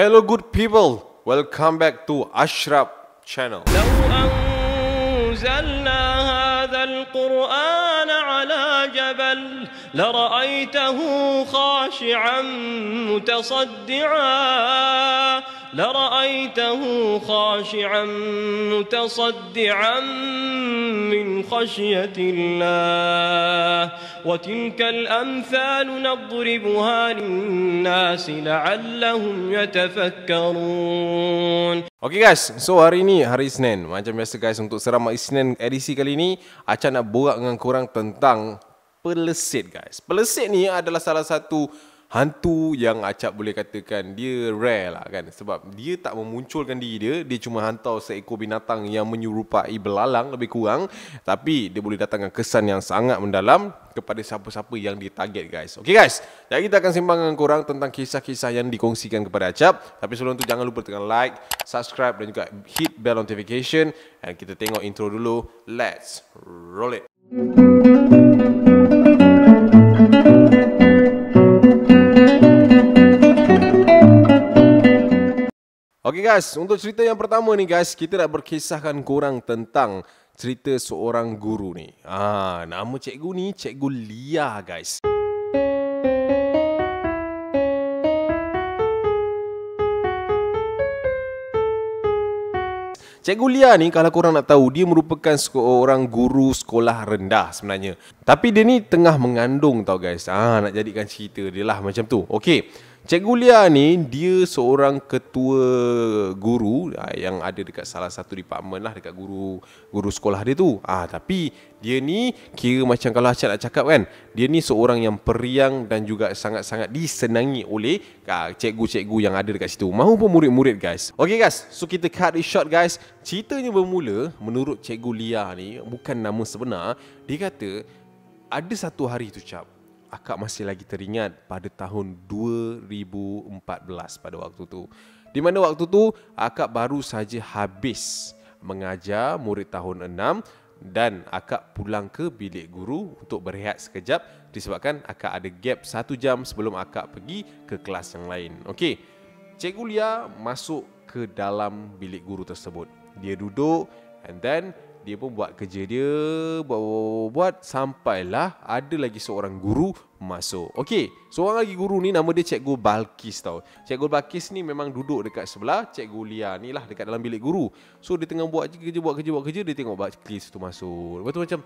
Hello good people, welcome back to Ashraf channel. لو أنزلنا هذا القرآن على جبل لرأيته خاشعا متصدعا من خشية الله وتلك الأمثال نضربها للناس لعلهم يتفكرون. Okay guys, so hari ni hari Isnin. Macam biasa guys, untuk Seram Isnin edisi kali ni, Acah nak borak dengan korang tentang Pelesit guys. Pelesit ni adalah salah satu hantu yang Acap boleh katakan dia rare lah kan. Sebab dia tak memunculkan diri dia. Dia cuma hantar seekor binatang yang menyerupai belalang lebih kurang. Tapi dia boleh datangkan kesan yang sangat mendalam kepada siapa-siapa yang ditarget guys. Okay guys, jadi kita akan sembang dengan korang tentang kisah-kisah yang dikongsikan kepada Acap. Tapi sebelum tu jangan lupa tekan like, subscribe dan juga hit bell notification. Dan kita tengok intro dulu. Let's roll it. Okay guys, untuk cerita yang pertama ni guys, kita nak berkisahkan korang tentang cerita seorang guru ni. Nama cikgu ni Cikgu Lia guys. Cikgu Lia ni kalau korang nak tahu, dia merupakan seorang guru sekolah rendah sebenarnya. Tapi dia ni tengah mengandung tau guys. Nak jadikan cerita dia lah macam tu. Okay. Cikgu Lia ni dia seorang ketua guru yang ada dekat salah satu department lah, dekat guru sekolah dia tu. Tapi dia ni kira macam kalau Acap nak cakap kan, dia ni seorang yang periang dan juga sangat-sangat disenangi oleh cikgu-cikgu yang ada dekat situ, mahupun murid-murid guys. Okay guys, so kita cut it short guys. Ceritanya bermula menurut Cikgu Lia ni, bukan nama sebenar. Dia kata ada satu hari tu Cap, Akak masih lagi teringat pada tahun 2014 pada waktu tu. Di mana waktu tu Akak baru saja habis mengajar murid tahun 6 dan Akak pulang ke bilik guru untuk berehat sekejap disebabkan Akak ada gap 1 jam sebelum Akak pergi ke kelas yang lain. Okey. Cikgu Lia masuk ke dalam bilik guru tersebut. Dia duduk and then dia pun buat kerja dia, buat sampailah ada lagi seorang guru masuk. Okey, seorang lagi guru ni nama dia Cikgu Balkis tau. Cikgu Balkis ni memang duduk dekat sebelah Cikgu Lia ni lah, dekat dalam bilik guru. So dia tengah buat kerja, dia tengok Balkis tu masuk. Lepas tu macam,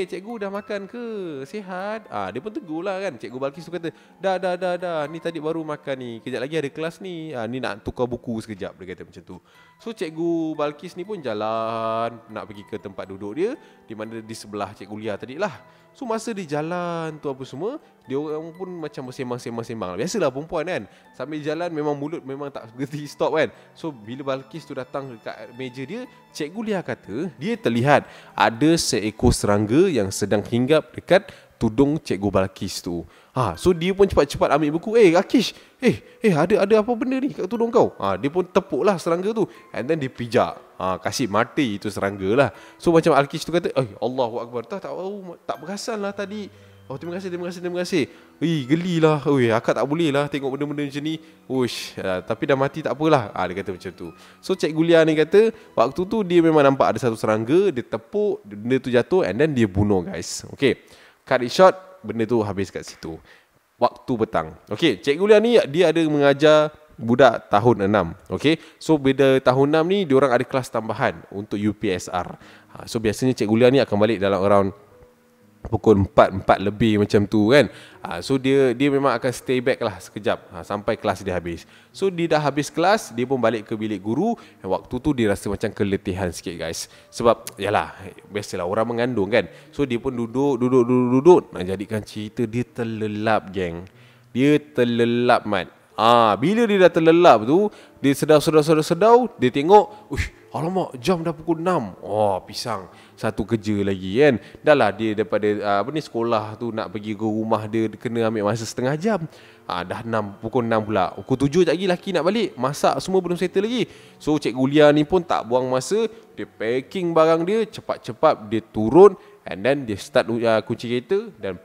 cikgu dah makan ke? Sihat? Dia pun tegur lah kan. Cikgu Balkis tu kata, dah, ni tadi baru makan ni. Kejap lagi ada kelas ni. Ni nak tukar buku sekejap, dia kata macam tu. So Cikgu Balkis ni pun jalan nak pergi ke tempat duduk dia, di mana di sebelah Cikgu Lia tadi lah. So masa di jalan tu apa semua, dia orang pun macam bersembang-sembang. Biasalah perempuan kan, sambil jalan memang mulut memang tak berhenti stop kan. So bila Balkis tu datang dekat meja dia, Cikgu Lia kata dia terlihat ada seekor serangga yang sedang hinggap dekat tudung Cikgu Balkis tu. So dia pun cepat-cepat ambil buku. Akish, ada apa benda ni kat tudung kau? Dia pun tepuklah serangga tu and then dia pijak. Kasih mati itu serangga lah. So macam Akish tu kata, Allahu Akbar, tak perasan lah tadi. Terima kasih. Gelilah. Akak tak boleh lah tengok benda-benda macam ni. Tapi dah mati tak apalah. Dia kata macam tu. So Cikgu Lia ni kata, waktu tu dia memang nampak ada satu serangga, dia tepuk, benda tu jatuh and then dia bunuh guys. Okay, cut it short, benda tu habis kat situ. Waktu petang. Okay, Cikgu Lia ni dia ada mengajar budak tahun 6. Okay, so bila tahun 6 ni diorang ada kelas tambahan untuk UPSR. So biasanya Cikgu Lia ni akan balik dalam around pukul 4 lebih macam tu kan. So dia memang akan stay back lah sekejap sampai kelas dia habis. So dia dah habis kelas, dia pun balik ke bilik guru. Waktu tu dia rasa macam keletihan sikit guys. Sebab yalah, biasalah orang mengandung kan. So dia pun duduk. Nak jadikan cerita, dia terlelap geng. Dia terlelap mat. Bila dia dah terlelap tu, dia sedau, dia tengok, alamak, jam dah pukul 6. Pisang. Satu kerja lagi kan. Dah lah dia daripada sekolah tu nak pergi ke rumah dia kena ambil masa setengah jam. Dah pukul 6 pula. Pukul 7 lagi laki nak balik. Masak semua belum settle lagi. So Cikgu Lia ni pun tak buang masa. Dia packing barang dia, cepat-cepat dia turun and then dia start kunci kereta dan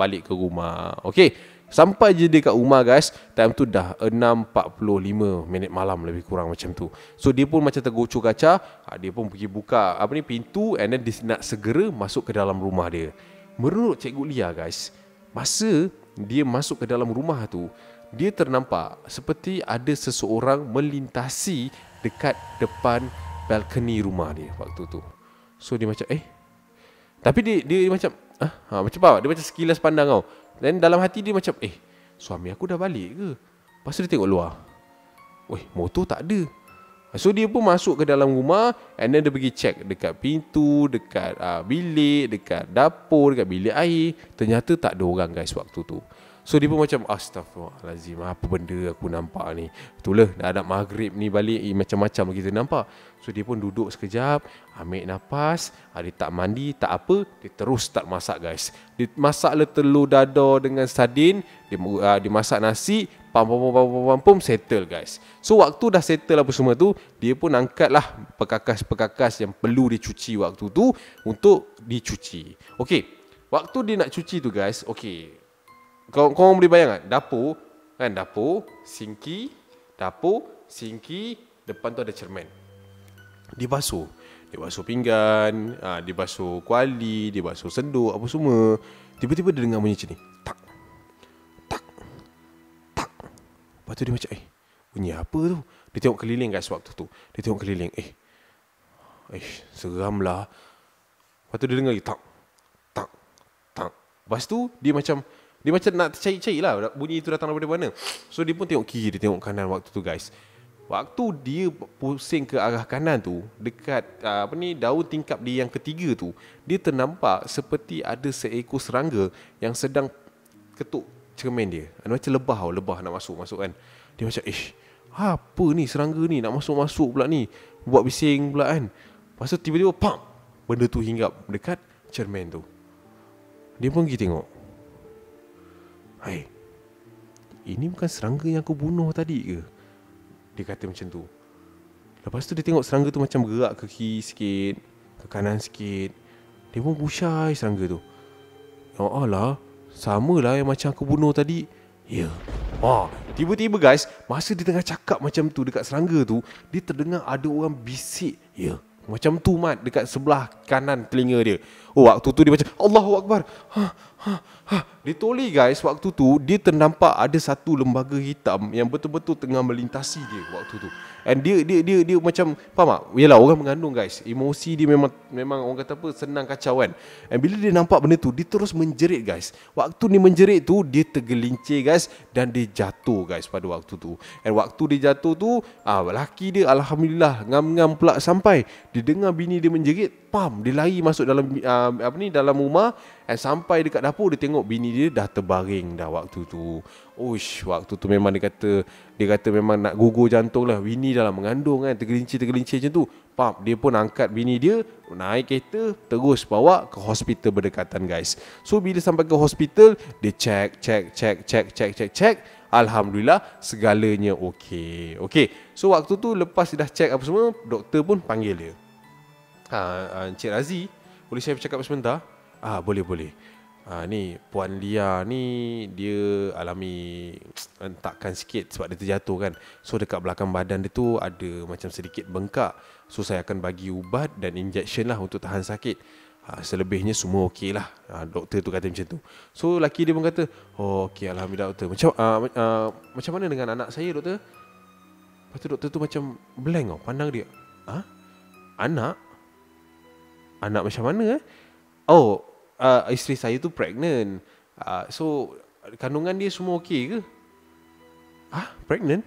balik ke rumah. Okay. Sampai je dia kat rumah guys, time tu dah 6.45 minit malam lebih kurang macam tu. So dia pun macam tergocoh kaca, dia pun pergi buka pintu, and then dia nak segera masuk ke dalam rumah dia. Menurut Cikgu Lia guys, masa dia masuk ke dalam rumah tu, dia ternampak seperti ada seseorang melintasi dekat depan balkoni rumah dia waktu tu. So dia macam tapi dia macam macam apa? Dia macam sekilas pandang tau. Dan dalam hati dia macam suami aku dah balik ke? Lepas tu dia tengok luar, motor tak ada. So dia pun masuk ke dalam rumah, and then dia pergi check dekat pintu, dekat bilik, dekat dapur, dekat bilik air. Ternyata tak ada orang guys waktu tu. So dia pun macam astagfirullahalazim, apa benda aku nampak ni. Itulah dah ada maghrib ni balik, macam-macam kita nampak. So dia pun duduk sekejap, ambil nafas, dia tak mandi, tak apa, dia terus start masak guys. Dia masaklah telur dadar dengan sardin, dia masak nasi, pam, settle guys. So waktu dah settle apa semua tu, dia pun angkatlah perkakas-perkakas yang perlu dicuci waktu tu untuk dicuci. Okey, waktu dia nak cuci tu guys, okey, kau boleh bayang tak? Dapur, sinki, depan tu ada cermin. Dia basuh pinggan, dia basuh kuali, dia basuh senduk, apa semua. Tiba-tiba dia dengar bunyi macam ni. Tak. Lepas tu dia macam bunyi apa tu? Dia tengok keliling guys waktu tu. Dia tengok keliling. Seram lah. Lepas tu dia dengar lagi tak. Lepas tu dia macam nak cari-cari lah bunyi itu datang daripada mana. So dia pun tengok kiri, dia tengok kanan waktu tu guys. Waktu dia pusing ke arah kanan tu, dekat daun tingkap dia yang ketiga tu, dia ternampak seperti ada seekor serangga yang sedang ketuk cermin dia. Macam lebah nak masuk kan. Dia macam apa ni serangga ni nak masuk pula ni, buat bising pula kan. Lepas tu tiba-tiba benda tu hinggap dekat cermin tu. Dia pun pergi tengok. Ini bukan serangga yang aku bunuh tadi ke? Dia kata macam tu. Lepas tu dia tengok serangga tu macam bergerak ke kiri sikit, ke kanan sikit. Dia pun pusai serangga tu. Ya Allah, sama lah yang macam aku bunuh tadi. Ya. Tiba-tiba guys, masa dia tengah cakap macam tu dekat serangga tu, dia terdengar ada orang bisik. Ya. Macam tu mat dekat sebelah kanan telinga dia. Waktu tu dia macam Allahu Akbar. Literally guys, waktu tu dia ternampak ada satu lembaga hitam yang betul-betul tengah melintasi dia waktu tu. And dia macam, faham tak? Yalah, orang mengandung guys, emosi dia memang orang kata apa, senang kacau kan. And bila dia nampak benda tu, dia terus menjerit guys. Waktu dia menjerit tu, dia tergelincir guys, dan dia jatuh guys pada waktu tu. And waktu dia jatuh tu, laki dia alhamdulillah ngam-ngam pula sampai dia dengar bini dia menjerit, dia lari masuk dalam dalam rumah, and sampai dekat dapur dia tengok bini dia dah terbaring dah waktu tu. Waktu tu memang dia kata memang nak gugur jantung lah. Bini dalam mengandung kan, tergelincir macam tu. Dia pun angkat bini dia, naik kereta, terus bawa ke hospital berdekatan guys. So bila sampai ke hospital, dia check. Alhamdulillah segalanya okey. So waktu tu lepas dia dah check apa semua, doktor pun panggil dia. Encik Razi, boleh saya bercakap sebentar? Boleh. Ni Puan Lia ni, dia alami hentakan sikit sebab dia terjatuh kan. So dekat belakang badan dia tu ada macam sedikit bengkak. So saya akan bagi ubat dan injection lah untuk tahan sakit. Selebihnya semua okey lah. Doktor tu kata macam tu. So laki dia pun kata, okey alhamdulillah doktor. Macam mana dengan anak saya doktor? Lepas tu doktor tu macam blank tau, pandang dia. Anak macam mana isteri saya tu pregnant. So kandungan dia semua okey ke? Pregnant?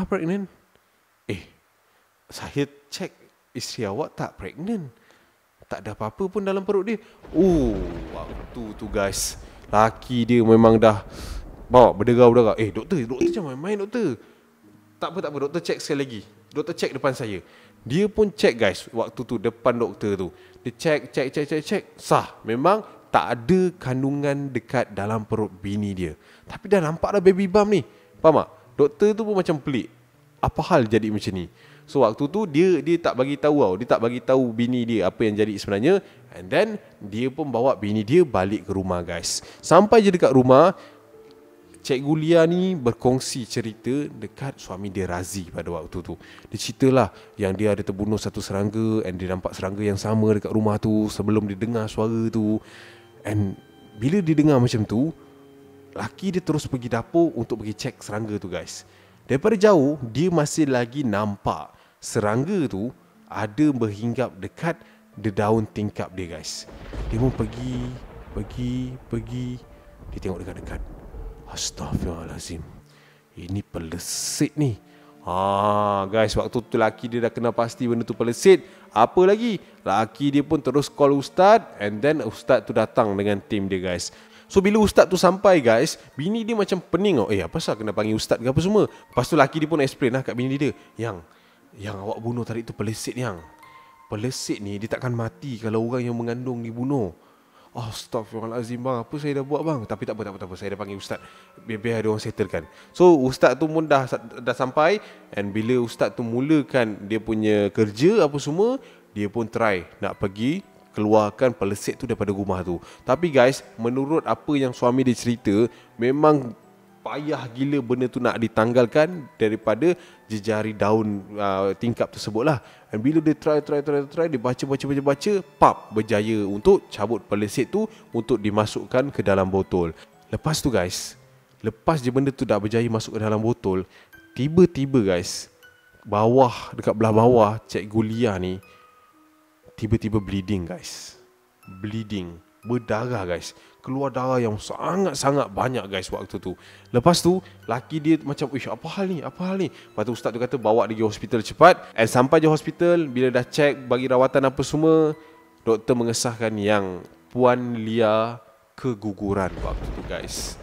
Pregnant? Saya check isteri awak tak pregnant. Tak ada apa-apa pun dalam perut dia. Waktu tu guys, laki dia memang dah berderau-derau. Doktor jangan main-main doktor. Tak apa, doktor check sekali lagi. Doktor check depan saya. Dia pun check guys waktu tu depan doktor tu. Dia check. Sah, memang tak ada kandungan dekat dalam perut bini dia. Tapi dah nampak dah baby bump ni. Faham tak? Doktor tu pun macam pelik. Apa hal jadi macam ni? So waktu tu dia tak bagi tahu tau. Dia tak bagi tahu bini dia apa yang jadi sebenarnya. And then dia pun bawa bini dia balik ke rumah guys. Sampai je dekat rumah, Cikgu Lia ni berkongsi cerita dekat suami dia Razi pada waktu tu. Dia ceritalah yang dia ada terbunuh satu serangga, and dia nampak serangga yang sama dekat rumah tu sebelum dia dengar suara tu. And bila dia dengar macam tu, laki dia terus pergi dapur untuk pergi cek serangga tu guys. Daripada jauh, dia masih lagi nampak serangga tu ada berhinggap dekat daun tingkap dia guys. Dia pun pergi. Dia tengok dekat-dekat. Astaghfirullahalazim. Ini pelesit ni. Guys, waktu tu laki dia dah kena pasti benda tu pelesit. Apa lagi? Laki dia pun terus call ustaz, and then ustaz tu datang dengan tim dia guys. So bila ustaz tu sampai guys, bini dia macam pening tau. Apa pasal kena panggil ustaz ke apa semua? Lepas tu laki dia pun explain lah kat bini dia. Yang awak bunuh tadi tu pelesit yang. Pelesit ni dia takkan mati kalau orang yang mengandung dibunuh. Astaghfirullahalazim bang, apa saya dah buat bang? Tapi tak apa, saya dah panggil ustaz. Biar ada orang settlekan. So ustaz tu pun dah sampai, and bila ustaz tu mulakan dia punya kerja apa semua, dia pun try nak pergi keluarkan pelesit tu daripada rumah tu. Tapi guys, menurut apa yang suami dia cerita, memang payah gila benda tu nak ditanggalkan daripada jejari daun tingkap tersebut lah. Dan bila dia try, dia baca, pap, berjaya untuk cabut pelesit tu untuk dimasukkan ke dalam botol. Lepas tu guys, lepas je benda tu dah berjaya masuk ke dalam botol, tiba-tiba guys, dekat belah bawah Cikgu Lia ni tiba-tiba bleeding guys. Bleeding, berdarah guys. Keluar darah yang sangat-sangat banyak guys waktu tu. Lepas tu laki dia macam, apa hal ni? Lepas tu ustaz tu kata bawa dia pergi hospital cepat. And sampai je hospital, bila dah check, bagi rawatan apa semua, doktor mengesahkan yang Puan Lia keguguran waktu tu guys.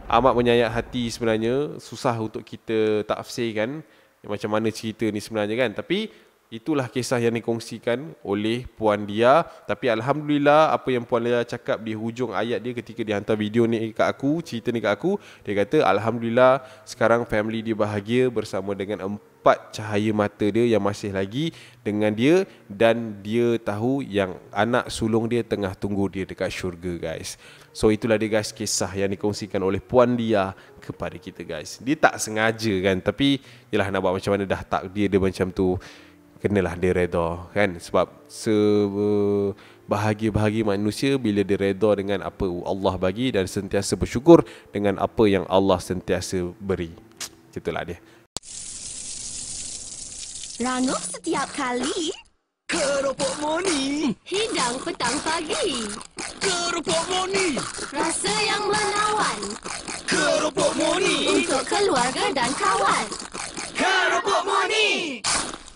Amat menyayat hati sebenarnya. Susah untuk kita tafsirkan macam mana cerita ni sebenarnya kan. Tapi itulah kisah yang dikongsikan oleh Puan Lia. Tapi Alhamdulillah, apa yang Puan Lia cakap di hujung ayat dia ketika dia hantar video ni kat aku, cerita ni kat aku, dia kata Alhamdulillah sekarang family dia bahagia bersama dengan 4 cahaya mata dia yang masih lagi dengan dia, dan dia tahu yang anak sulung dia tengah tunggu dia dekat syurga guys. So itulah dia guys, kisah yang dikongsikan oleh Puan Lia kepada kita guys. Dia tak sengaja kan, tapi yelah, nak buat macam mana, dah takdir dia macam tu, kenalah dia redha kan. Sebab sebahagia-bahagia manusia bila dia redha dengan apa Allah bagi dan sentiasa bersyukur dengan apa yang Allah sentiasa beri. Itulah dia. Ranum setiap kali Keropok Moni, hidang petang pagi, Keropok Moni, rasa yang menawan Keropok Moni, untuk keluarga dan kawan. Keropok Moni,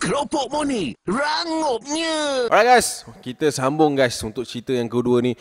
Keropok Moni, rangupnya. Alright guys, kita sambung guys untuk cerita yang kedua ni.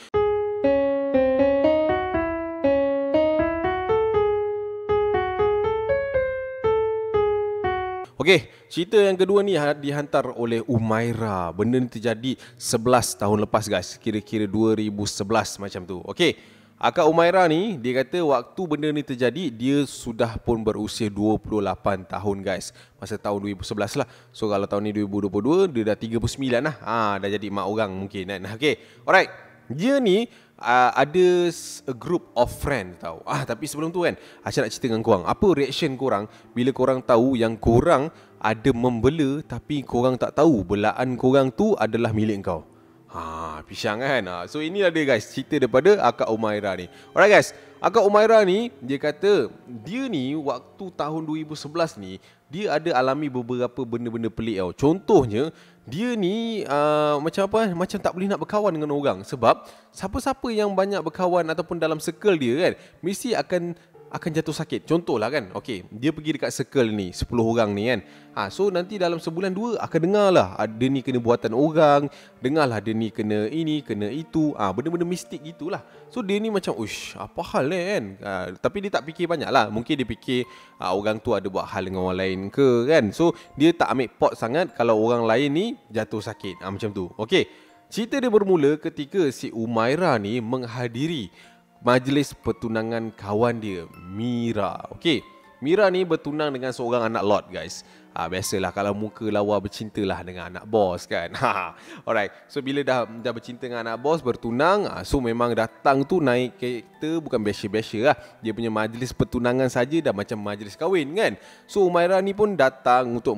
Okey, cerita yang kedua ni dihantar oleh Umaira. Benda ni terjadi 11 tahun lepas guys, kira-kira 2011 macam tu. Okey, Akak Umaira ni, dia kata waktu benda ni terjadi, dia sudah pun berusia 28 tahun guys. Masa tahun 2011 lah. So kalau tahun ni 2022, dia dah 39 lah. Dah jadi mak orang mungkin kan. Okay, alright. Dia ni ada a group of friend tau. Tapi sebelum tu kan, Aisyah nak cerita dengan korang. Apa reaction korang bila korang tahu yang korang ada membela tapi korang tak tahu belaan korang tu adalah milik kau? Pisang kan. So inilah dia guys, cerita daripada Akak Umaira ni. Alright guys, Akak Umaira ni, dia kata dia ni waktu tahun 2011 ni, dia ada alami beberapa benda-benda pelik tau. Contohnya, dia ni macam apa, macam tak boleh nak berkawan dengan orang. Sebab siapa-siapa yang banyak berkawan ataupun dalam circle dia kan, mesti akan jatuh sakit. Contohlah kan, okey, dia pergi dekat circle ni 10 orang ni kan. So nanti dalam sebulan 2 akan dengarlah ada ni kena buatan orang, dengarlah dia ni kena ini, kena itu. Benda-benda mistik gitulah. So dia ni macam, uish, apa hal kan? Tapi dia tak fikir banyak lah. Mungkin dia fikir orang tu ada buat hal dengan orang lain ke kan. So dia tak ambil pot sangat kalau orang lain ni jatuh sakit. Macam tu. Okey, cerita dia bermula ketika si Umaira ni menghadiri majlis pertunangan kawan dia, Mira. Okey, Mira ni bertunang dengan seorang anak lot guys. Biasalah kalau muka lawa bercinta lah dengan anak bos kan. Alright. So bila dah bercinta dengan anak bos, bertunang, so memang datang tu naik kereta bukan biasa-biasa lah. Dia punya majlis pertunangan saja dah macam majlis kahwin kan. So Umairah ni pun datang untuk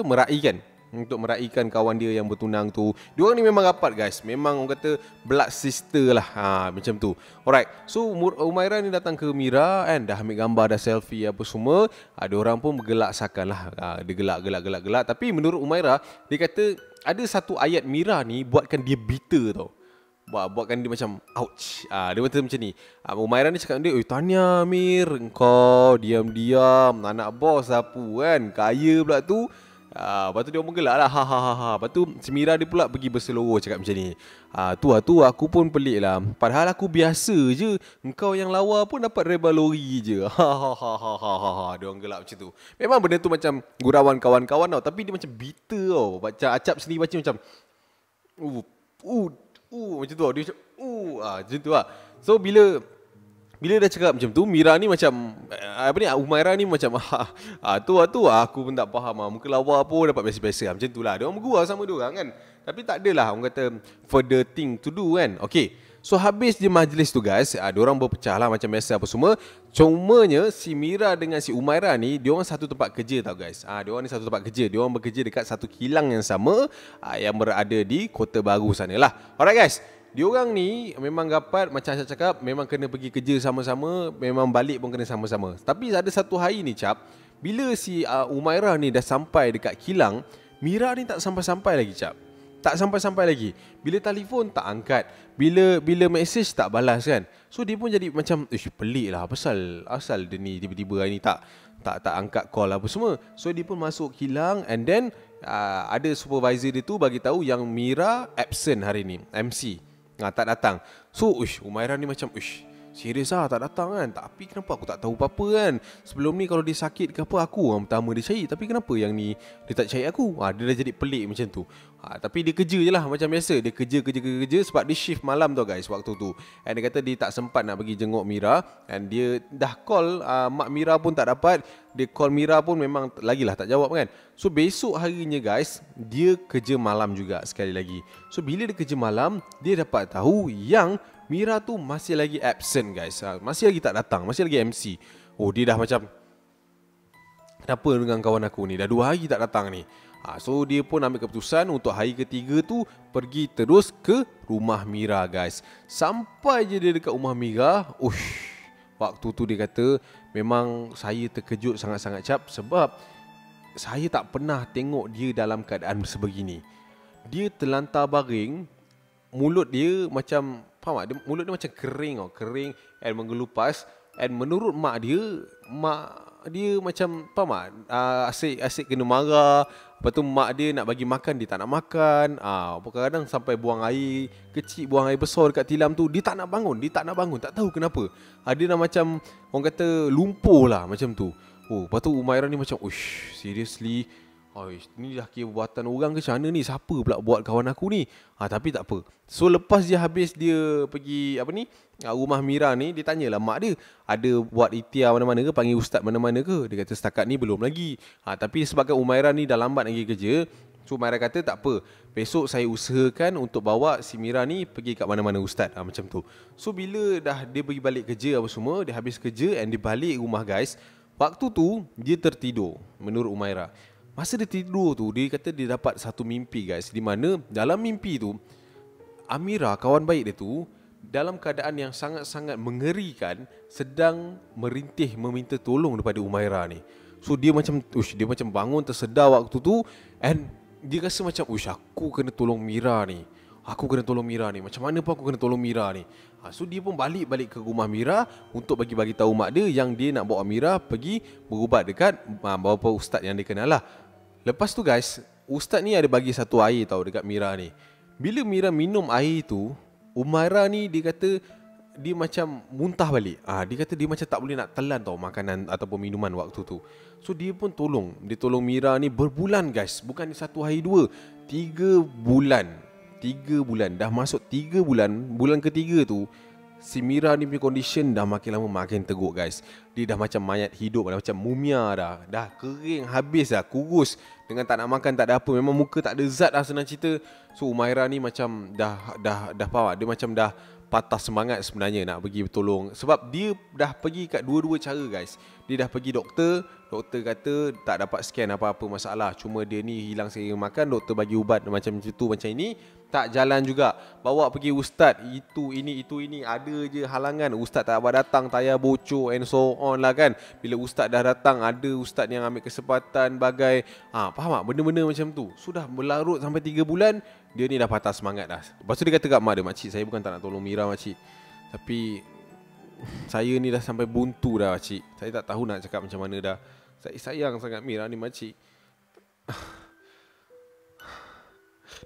meraihkan kawan dia yang bertunang tu. Diorang ni memang rapat guys. Memang orang kata blood sister lah. Macam tu. Alright. So Umairah ni datang ke Mira kan. Dah ambil gambar, dah selfie apa semua. Ada orang pun bergelak sakan lah. Dia gelak. Tapi menurut Umairah, dia kata ada satu ayat Mira ni buatkan dia bitter tau. Buatkan dia macam ouch. Dia macam ni. Umairah ni cakap dia, "Tahniah Amir, kau diam-diam anak bos apa kan. Kaya pula tu." Lepas tu dia orang gelak lah. Lepas tu si Mira dia pula pergi berseloroh cakap macam ni. Tu aku pun pelik lah. Padahal aku biasa je. Engkau yang lawa pun dapat reba lori je. Dia orang gelak macam tu. Memang benda tu macam gurauan kawan-kawan tau. Tapi dia macam bitter tau. Macam Acap sendiri baca macam macam tu tau. Dia macam macam tu lah. So bila dah cakap macam tu, Mira ni macam Umairah ni macam tu aku pun tak faham muka lawa pun dapat biasa-biasa macam tu lah. Dia orang bergurau sama dia orang kan. Tapi tak adalah orang kata further thing to do kan. Okay. So habis je majlis tu guys, dia orang berpecah lah macam biasa apa semua. Cumanya si Mira dengan si Umairah ni, dia orang satu tempat kerja tau guys. Dia orang ni satu tempat kerja. Dia orang bekerja dekat satu kilang yang sama yang berada di Kota Baru sana lah. Alright guys. Diorang ni memang rapat, macam saya cakap, memang kena pergi kerja sama-sama, memang balik pun kena sama-sama. Tapi ada satu hari ni Cap, bila si Umairah ni dah sampai dekat kilang, Mira ni tak sampai-sampai lagi Cap. Tak sampai-sampai lagi. Bila telefon tak angkat, bila mesej tak balas kan. So dia pun jadi macam pelik lah, asal dia ni tiba-tiba hari ni tak angkat call apa semua. So dia pun masuk kilang and then ada supervisor dia tu bagi tahu yang Mira absent hari ni, MC. Tak datang. So Umairah ni macam serius tak datang kan. Tapi kenapa aku tak tahu apa-apa kan. Sebelum ni kalau dia sakit ke apa, aku orang pertama dia cari. Tapi kenapa yang ni dia tak cari aku. Dia dah jadi pelik macam tu. Tapi dia kerja je lah macam biasa. Dia kerja sebab dia shift malam tau guys waktu tu. And dia kata dia tak sempat nak pergi jenguk Mira. And dia dah call mak Mira pun tak dapat. Dia call Mira pun memang lagilah tak jawab kan. So besok harinya guys, dia kerja malam juga sekali lagi. So bila dia kerja malam, dia dapat tahu yang Mira tu masih lagi absent guys. Masih lagi tak datang, masih lagi MC. Dia dah macam, kenapa dengan kawan aku ni, dah 2 hari tak datang ni. So dia pun ambil keputusan untuk hari ketiga tu pergi terus ke rumah Mira guys. Sampai je dia dekat rumah Mira, waktu tu dia kata, memang saya terkejut sangat-sangat Cap. Sebab saya tak pernah tengok dia dalam keadaan sebegini. Dia terlantar baring, mulut dia macam, faham tak? Mulut dia macam kering and menggelupas. And menurut mak dia macam, faham tak? Asyik kena marah. Lepas tu mak dia nak bagi makan, dia tak nak makan. Kadang-kadang sampai buang air kecil, buang air besar dekat tilam tu, dia tak nak bangun. Tak tahu kenapa. Dia dah macam, orang kata lumpuh lah macam tu. Lepas tu Umairah ni macam, seriously, ni dah kira buatan orang ke macam mana ni? Siapa pula buat kawan aku ni? Tapi tak apa. So lepas habis dia pergi rumah Mira ni, dia tanyalah mak dia, ada buat ikhtiar mana-mana ke, panggil ustaz mana-mana ke? Dia kata setakat ni belum lagi. Tapi sebabkan Umairah ni dah lambat lagi kerja, so Umairah kata tak apa, besok saya usahakan untuk bawa si Mira ni pergi kat mana-mana ustaz. Macam tu. So bila dah dia pergi balik kerja apa semua, dia habis kerja and dia balik rumah guys. Waktu tu dia tertidur menurut Umairah. Masa dia tidur tu, dia kata dia dapat satu mimpi guys, di mana dalam mimpi tu Amira, kawan baik dia tu, dalam keadaan yang sangat-sangat mengerikan, sedang merintih meminta tolong daripada Umairah ni. So dia macam bangun tersedar waktu tu, and dia rasa macam aku kena tolong Mira ni. Macam mana pun aku kena tolong Mira ni. So dia pun balik ke rumah Mira untuk bagi tahu mak dia yang dia nak bawa Mira pergi berubat dekat beberapa ustaz yang dia kenal lah. Lepas tu guys, ustaz ni ada bagi satu air tau dekat Mira ni. Bila Mira minum air tu, Umairah ni dia kata dia macam muntah balik. Dia kata dia macam tak boleh nak telan tau makanan ataupun minuman waktu tu. So dia pun tolong Mira ni berbulan guys. Bukan 1 hari 2, 3 bulan. Dah masuk 3 bulan. Bulan ketiga tu si Mira ni punya condition dah makin lama makin teruk guys. Dia dah macam mayat hidup, dah macam mumia dah. Dah kering habis dah, kurus. Dengan tak nak makan, tak ada apa. Memang muka tak ada zat lah senang cerita. So Umairah ni macam dah faham tak? Dia macam dah patah semangat sebenarnya nak pergi bertolong. Sebab dia dah pergi kat dua-dua cara guys. Dia dah pergi doktor kata tak dapat scan apa-apa masalah. Cuma dia ni hilang selera makan, doktor bagi ubat macam itu macam ini, tak jalan juga. Bawa pergi ustaz, itu ini, ada je halangan. Ustaz tak dapat datang, tayar bocor and so on lah kan. Bila ustaz dah datang, ada ustaz yang ambil kesempatan bagai faham tak? Benda-benda macam tu. Sudah berlarut sampai 3 bulan, dia ni dah patah semangat dah. Lepas tu dia kata kat mak dia, "Makcik, saya bukan tak nak tolong Mira makcik, tapi saya ni dah sampai buntu dah makcik. Saya tak tahu nak cakap macam mana dah. Saya sayang sangat Mira ni makcik."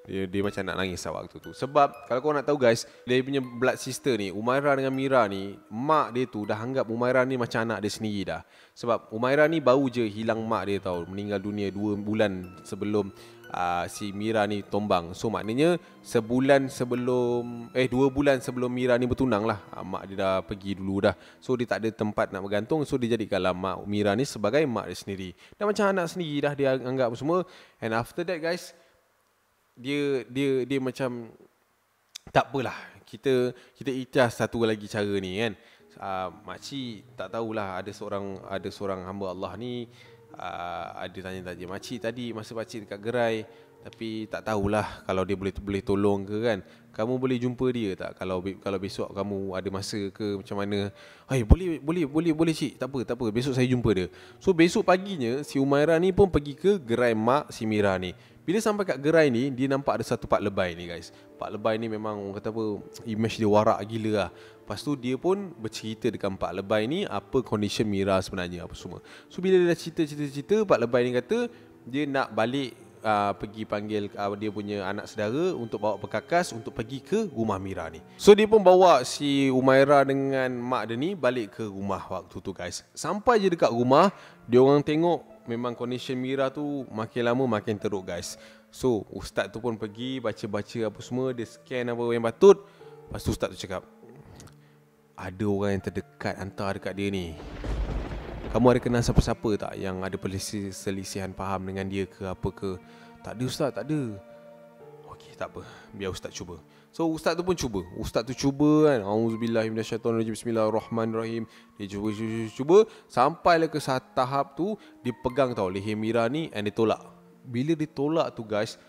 Dia macam nak nangis waktu tu. Sebab kalau korang nak tahu guys, dia punya blood sister ni, Umairah dengan Mira ni, mak dia tu dah anggap Umairah ni macam anak dia sendiri dah. Sebab Umairah ni baru je hilang mak dia tau, meninggal dunia 2 bulan sebelum si Mira ni tombang. So maknanya 2 bulan sebelum Mira ni bertunang lah, mak dia dah pergi dulu dah. So dia tak ada tempat nak bergantung. So dia jadikanlah mak Mira ni sebagai mak dia sendiri. Dah macam anak sendiri dah dia anggap semua. And after that guys, dia macam tak apalah, kita ikhtiar satu lagi cara ni kan. Makcik tak tahulah, ada seorang hamba Allah ni ada tanya-tanya makcik tadi masa makcik dekat gerai, tapi tak tahulah kalau dia boleh tolong ke kan. Kamu boleh jumpa dia tak kalau besok kamu ada masa ke macam mana? Boleh cik, tak apa, besok saya jumpa dia. So besok paginya si Umairah ni pun pergi ke gerai mak si Mira ni. Bila sampai kat gerai ni, dia nampak ada satu pak lebay ni guys. Pak lebay ni memang orang kata apa, image dia warak gila lah. Lepas tu dia pun bercerita dekat pak lebay ni apa condition Mira sebenarnya apa semua. So bila dia dah cerita, pak lebay ni kata dia nak balik pergi panggil dia punya anak saudara untuk bawa perkakas untuk pergi ke rumah Mira ni. So dia pun bawa si Umairah dengan mak dia ni balik ke rumah waktu tu guys. Sampai je dekat rumah, dia orang tengok memang condition Mira tu makin lama makin teruk guys. So ustaz tu pun pergi baca-baca apa semua, dia scan apa yang patut. Lepas tu ustaz tu cakap, ada orang yang terdekat hantar dekat dia ni. Kamu ada kenal siapa-siapa tak yang ada perselisihan faham dengan dia ke apa ke? Tak ada ustaz, tak ada. Okey, tak apa, biar ustaz cuba. So ustaz tu pun cuba. Ustaz tu cuba kan, auzubillahi minasyaitonirrajim, bismillahirrahmanirrahim. Dia cuba sampailah ke satu tahap tu dia pegang tau leher Mira ni and dia tolak. Bila dia tolak tu guys,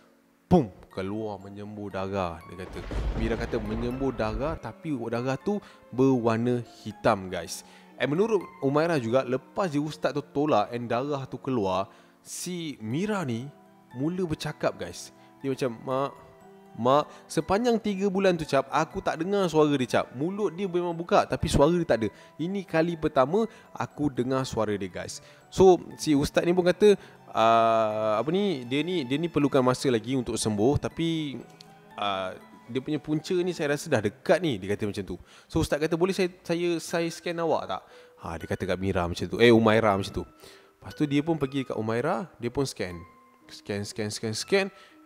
pum, keluar menyembur darah. Dia kata, Mira kata menyembur darah, tapi darah tu berwarna hitam guys. Menurut Umairah juga, lepas je ustaz tu tolak and darah tu keluar, si Mira ni mula bercakap guys. Dia macam, Mak, sepanjang 3 bulan tu cap, aku tak dengar suara dia cap. Mulut dia memang buka tapi suara dia tak ada. Ini kali pertama aku dengar suara dia guys. So si ustaz ni pun kata dia ni perlukan masa lagi untuk sembuh, tapi dia punya punca ni saya rasa dah dekat ni, dia kata macam tu. So ustaz kata, boleh saya scan awak tak? Dia kata kat Mira macam tu, Umairah macam tu. Lepas tu dia pun pergi kat Umairah, dia pun scan.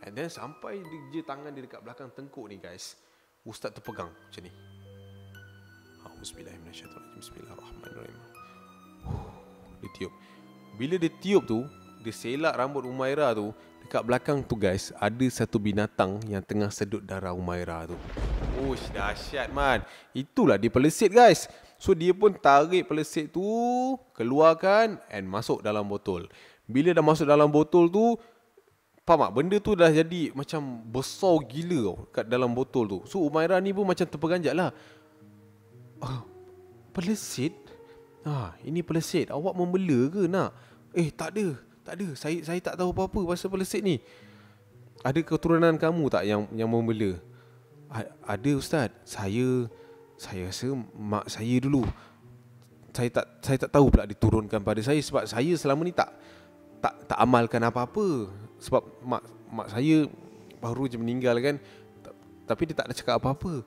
And then sampai dia tangan dia dekat belakang tengkuk ni guys, ustaz tu pegang macam ni. Auzubillahiminasyaitonirrajim, bismillahirrahmanirrahim. Dia tiup. Bila dia tiup tu, dia selak rambut Umairah tu. Dekat belakang tu guys, ada satu binatang yang tengah sedut darah Umairah tu. Dahsyat man. Itulah dia pelesit guys. So dia pun tarik pelesit tu, keluarkan and masuk dalam botol. Bila dah masuk dalam botol tu, faham tak? Benda tu dah jadi macam besar gila tau kat dalam botol tu. So Umairah ni pun macam terperanjat lah. Pelesit? Ini pelesit. Awak membela ke nak? Tak ada. Saya tak tahu apa-apa pasal pelesit ni. Ada keturunan kamu tak yang membela? Ada ustaz. Saya rasa mak saya dulu. Saya tak tahu pula diturunkan pada saya sebab saya selama ni tak amalkan apa-apa. Sebab mak saya baru je meninggal kan. Tapi dia tak ada cakap apa-apa.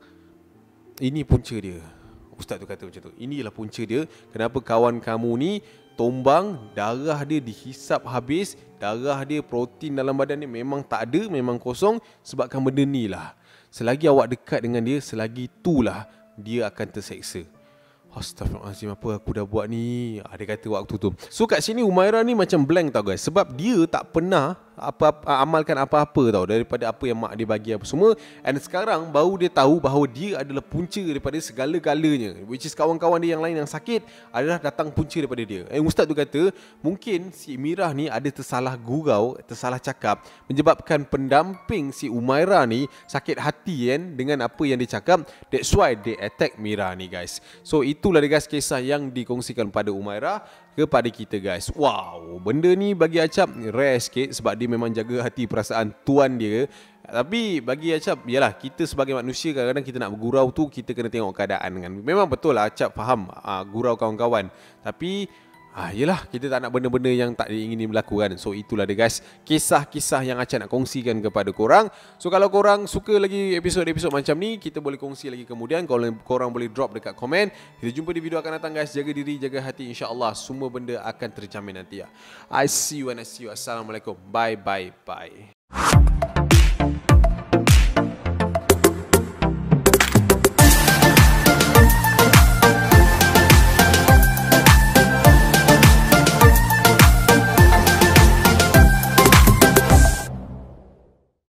Ini punca dia. Ustaz tu kata macam tu. Inilah punca dia. Kenapa kawan kamu ni tombang, darah dia dihisap habis, darah dia, protein dalam badan dia memang tak ada, memang kosong sebabkan benda ni lah. Selagi awak dekat dengan dia, selagi itulah dia akan terseksa. Astaghfirullahaladzim, apa aku dah buat ni? Dia kata waktu tu. So kat sini Umairah ni macam blank tau guys. Sebab dia tak pernah amalkan apa-apa tau daripada apa yang mak dia bagi apa semua. And sekarang baru dia tahu bahawa dia adalah punca daripada segala-galanya, which is kawan-kawan dia yang lain yang sakit adalah datang punca daripada dia. Ustaz tu kata mungkin si Mirah ni ada tersalah gurau, tersalah cakap, menyebabkan pendamping si Umairah ni sakit hati kan dengan apa yang dia cakap. That's why they attack Mirah ni guys. So itulah dia guys kisah yang dikongsikan pada Umairah kepada kita guys. Wow, benda ni bagi Acap rare sikit sebab dia memang jaga hati perasaan tuan dia. Tapi bagi Acap, yalah, kita sebagai manusia kadang-kadang kita nak bergurau tu kita kena tengok keadaan kan. Memang betul lah Acap faham gurau kawan-kawan. Tapi yelah, kita tak nak benda-benda yang tak diingini berlaku kan. So itulah dia guys, kisah-kisah yang Acap nak kongsikan kepada korang. So kalau korang suka lagi episod-episod macam ni, kita boleh kongsi lagi kemudian. Kalau korang boleh drop dekat komen. Kita jumpa di video akan datang guys. Jaga diri, jaga hati, insyaAllah semua benda akan terjamin nanti ya. I see you and I see you. Assalamualaikum. Bye bye bye.